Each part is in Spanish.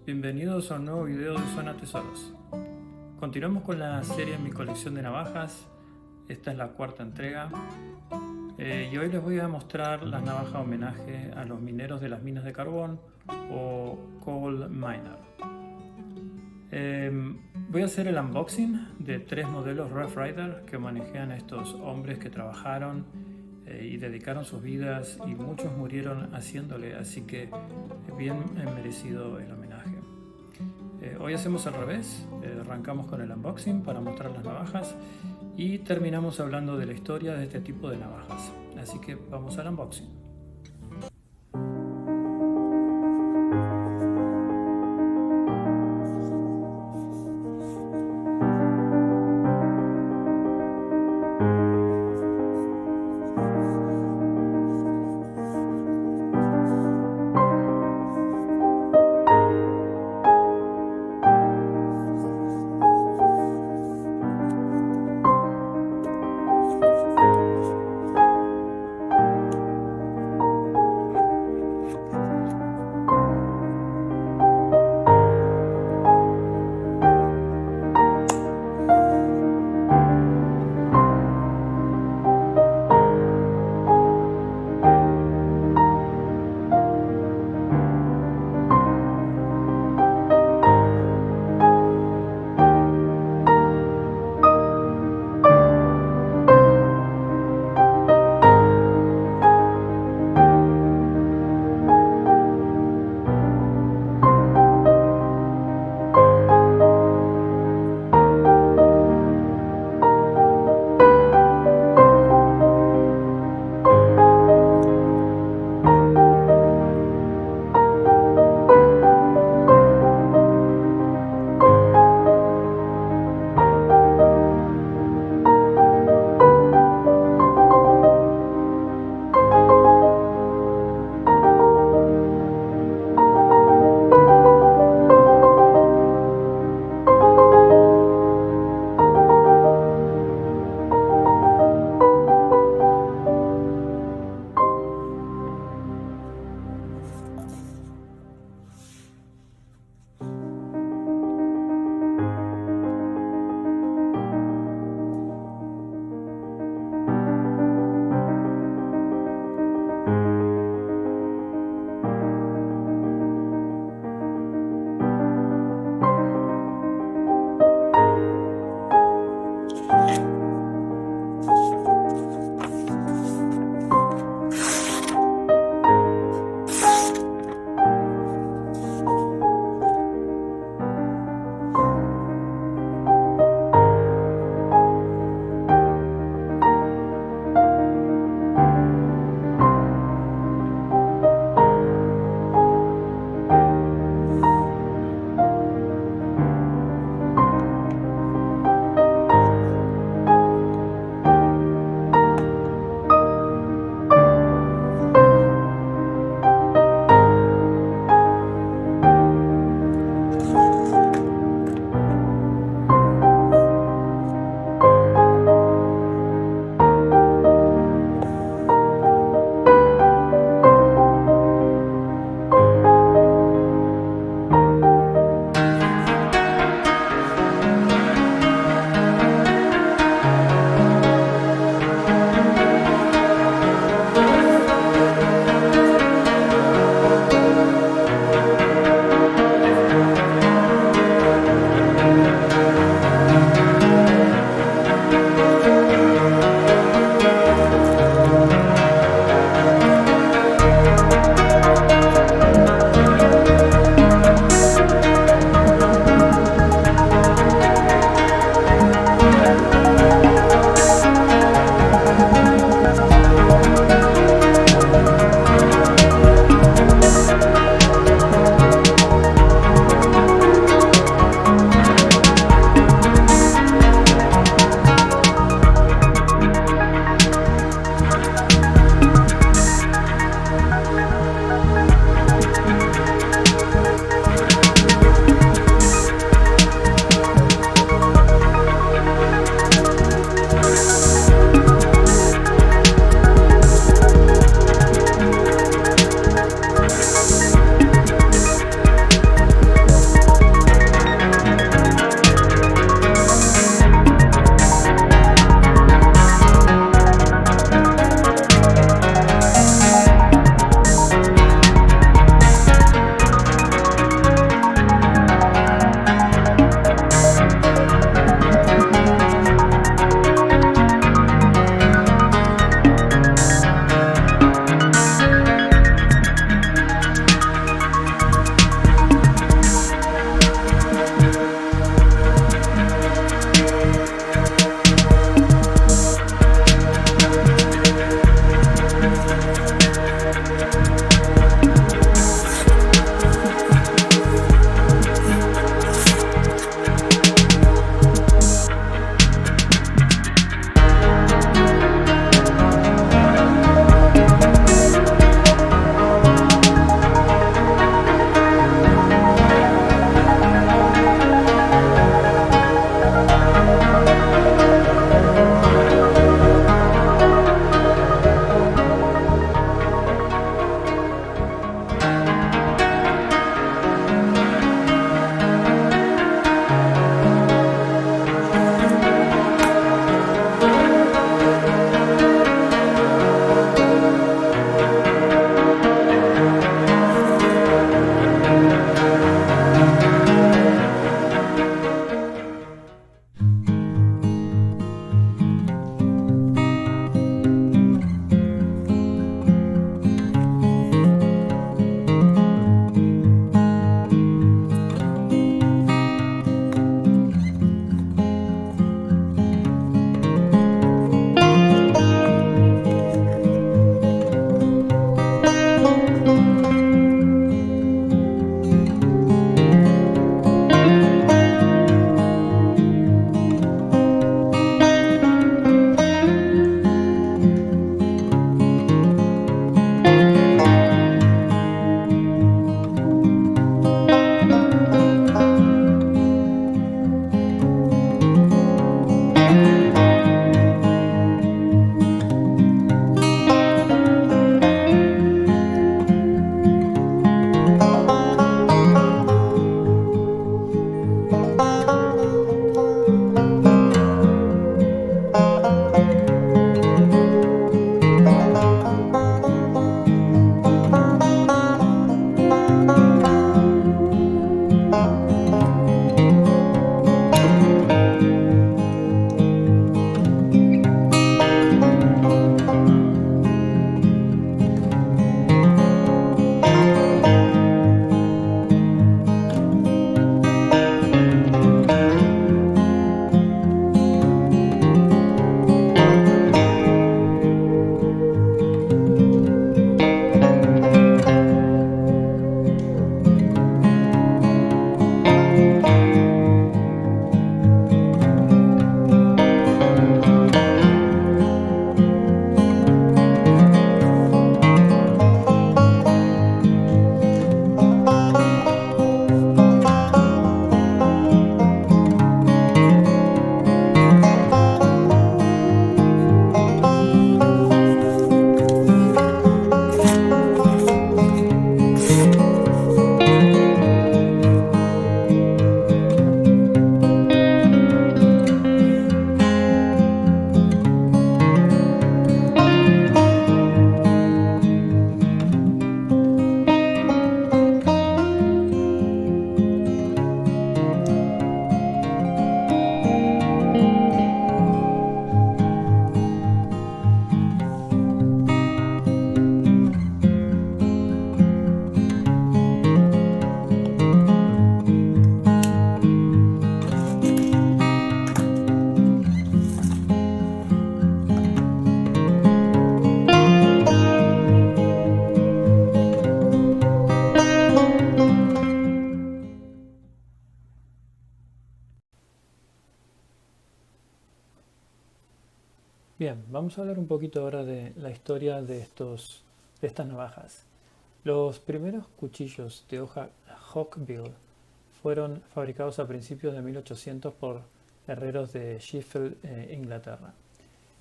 bienvenidos a un nuevo video de Zona Tesoros. Continuamos con la serie Mi colección de navajas. Esta es la cuarta entrega y hoy les voy a mostrar las navajas homenaje a los mineros de las minas de carbón o coal miner. Voy a hacer el unboxing de 3 modelos Rough Rider que manejan estos hombres que trabajaron y dedicaron sus vidas y muchos murieron haciéndole, así que bien merecido el homenaje. Hoy hacemos al revés, arrancamos con el unboxing para mostrar las navajas y terminamos hablando de la historia de este tipo de navajas, así que vamos al unboxing. Bien, vamos a hablar un poquito ahora de la historia de estas navajas. Los primeros cuchillos de hoja Hawkbill fueron fabricados a principios de 1800 por herreros de Sheffield, Inglaterra.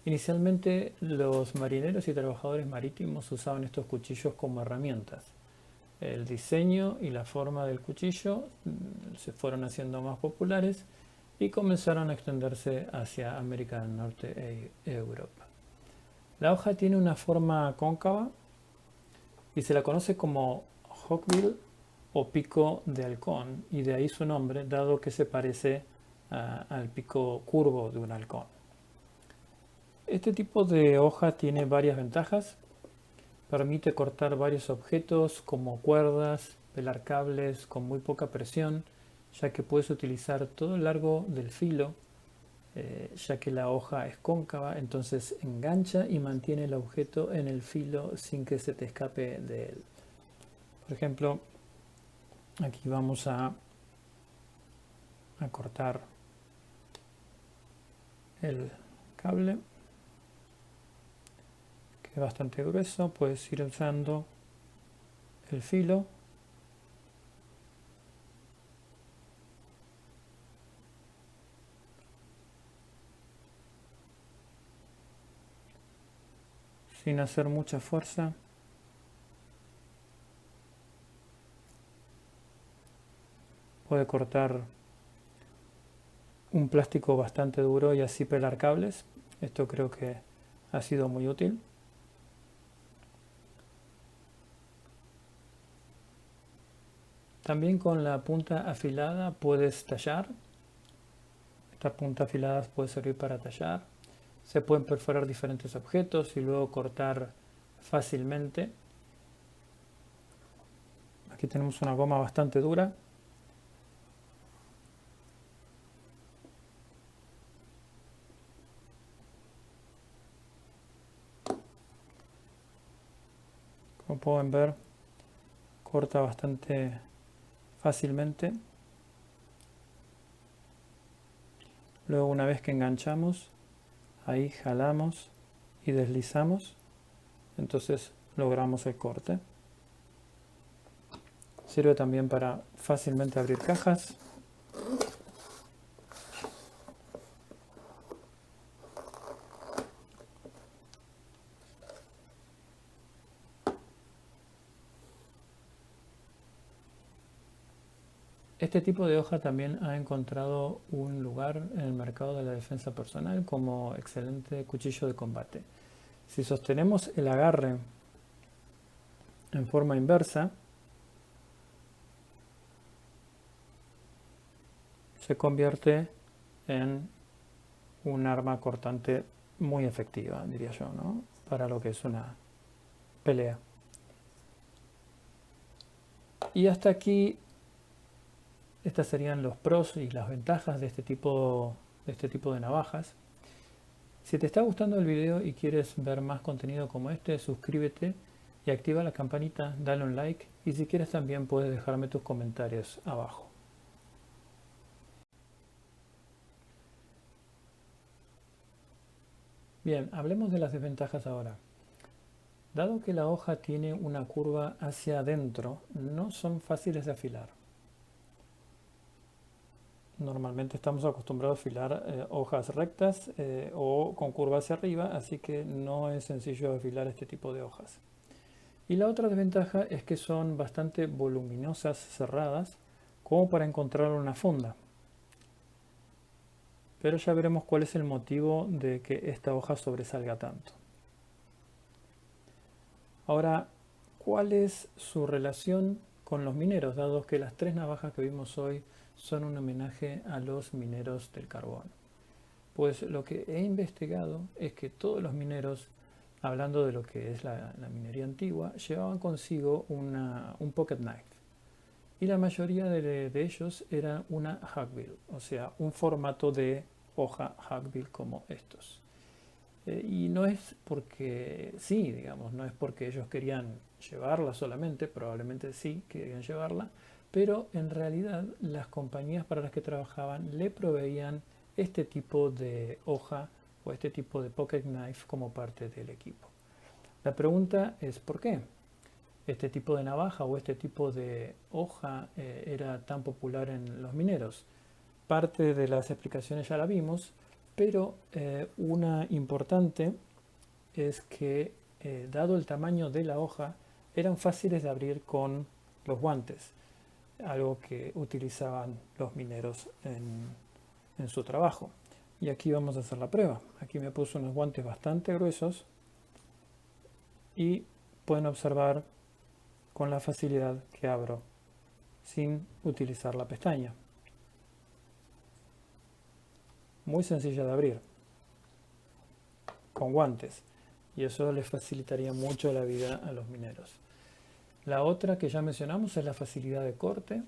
Inicialmente, los marineros y trabajadores marítimos usaban estos cuchillos como herramientas. El diseño y la forma del cuchillo se fueron haciendo más populares y comenzaron a extenderse hacia América del Norte e Europa. La hoja tiene una forma cóncava y se la conoce como hawkbill o pico de halcón, y de ahí su nombre, dado que se parece al pico curvo de un halcón. Este tipo de hoja tiene varias ventajas. Permite cortar varios objetos como cuerdas, pelar cables con muy poca presión, ya que puedes utilizar todo el largo del filo, ya que la hoja es cóncava, entonces engancha y mantiene el objeto en el filo sin que se te escape de él. Por ejemplo, aquí vamos a cortar el cable, que es bastante grueso. Puedes ir usando el filo sin hacer mucha fuerza. Puede cortar un plástico bastante duro y así pelar cables. Esto creo que ha sido muy útil. También con la punta afilada puedes tallar. Esta punta afilada puede servir para tallar. Se pueden perforar diferentes objetos y luego cortar fácilmente. Aquí tenemos una goma bastante dura. Como pueden ver, corta bastante fácilmente. Luego, una vez que enganchamos, ahí jalamos y deslizamos, entonces logramos el corte. Sirve también para fácilmente abrir cajas. Este tipo de hoja también ha encontrado un lugar en el mercado de la defensa personal como excelente cuchillo de combate. Si sostenemos el agarre en forma inversa, se convierte en un arma cortante muy efectiva, diría yo, ¿no? Para lo que es una pelea. Y hasta aquí, estas serían los pros y las ventajas de este tipo de navajas. Si te está gustando el video y quieres ver más contenido como este, suscríbete y activa la campanita, dale un like, y si quieres también puedes dejarme tus comentarios abajo. Bien, hablemos de las desventajas ahora. Dado que la hoja tiene una curva hacia adentro, no son fáciles de afilar. Normalmente estamos acostumbrados a afilar hojas rectas o con curva hacia arriba, así que no es sencillo afilar este tipo de hojas. Y la otra desventaja es que son bastante voluminosas, cerradas, como para encontrar una funda. Pero ya veremos cuál es el motivo de que esta hoja sobresalga tanto. Ahora, ¿cuál es su relación con los mineros? Dado que las tres navajas que vimos hoy son un homenaje a los mineros del carbón. Pues lo que he investigado es que todos los mineros, hablando de lo que es la minería antigua, llevaban consigo un pocket knife. Y la mayoría de ellos era una hawkbill, o sea, un formato de hoja hawkbill como estos. Y no es porque sí, digamos, no es porque ellos querían llevarla solamente, probablemente sí querían llevarla, pero en realidad las compañías para las que trabajaban le proveían este tipo de hoja o este tipo de pocket knife como parte del equipo. La pregunta es ¿por qué este tipo de navaja o este tipo de hoja era tan popular en los mineros? Parte de las explicaciones ya la vimos, pero una importante es que dado el tamaño de la hoja, eran fáciles de abrir con los guantes, algo que utilizaban los mineros en su trabajo. Y aquí vamos a hacer la prueba. Aquí me puse unos guantes bastante gruesos y pueden observar con la facilidad que abro sin utilizar la pestaña. Muy sencilla de abrir con guantes, y eso les facilitaría mucho la vida a los mineros. La otra que ya mencionamos es la facilidad de corte,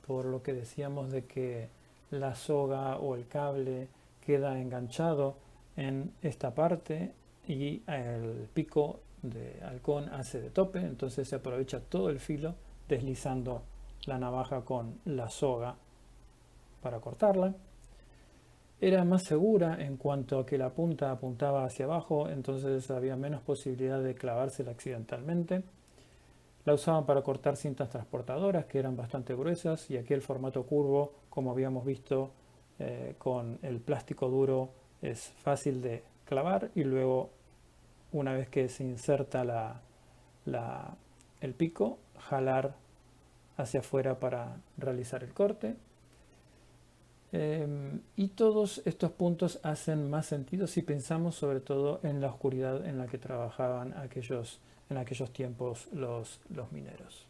por lo que decíamos de que la soga o el cable queda enganchado en esta parte y el pico de halcón hace de tope, entonces se aprovecha todo el filo deslizando la navaja con la soga para cortarla. Era más segura en cuanto a que la punta apuntaba hacia abajo, entonces había menos posibilidad de clavársela accidentalmente. La usaban para cortar cintas transportadoras que eran bastante gruesas, y aquí el formato curvo, como habíamos visto con el plástico duro, es fácil de clavar, y luego una vez que se inserta el pico, jalar hacia afuera para realizar el corte. Y todos estos puntos hacen más sentido si pensamos sobre todo en la oscuridad en la que trabajaban en aquellos tiempos los mineros.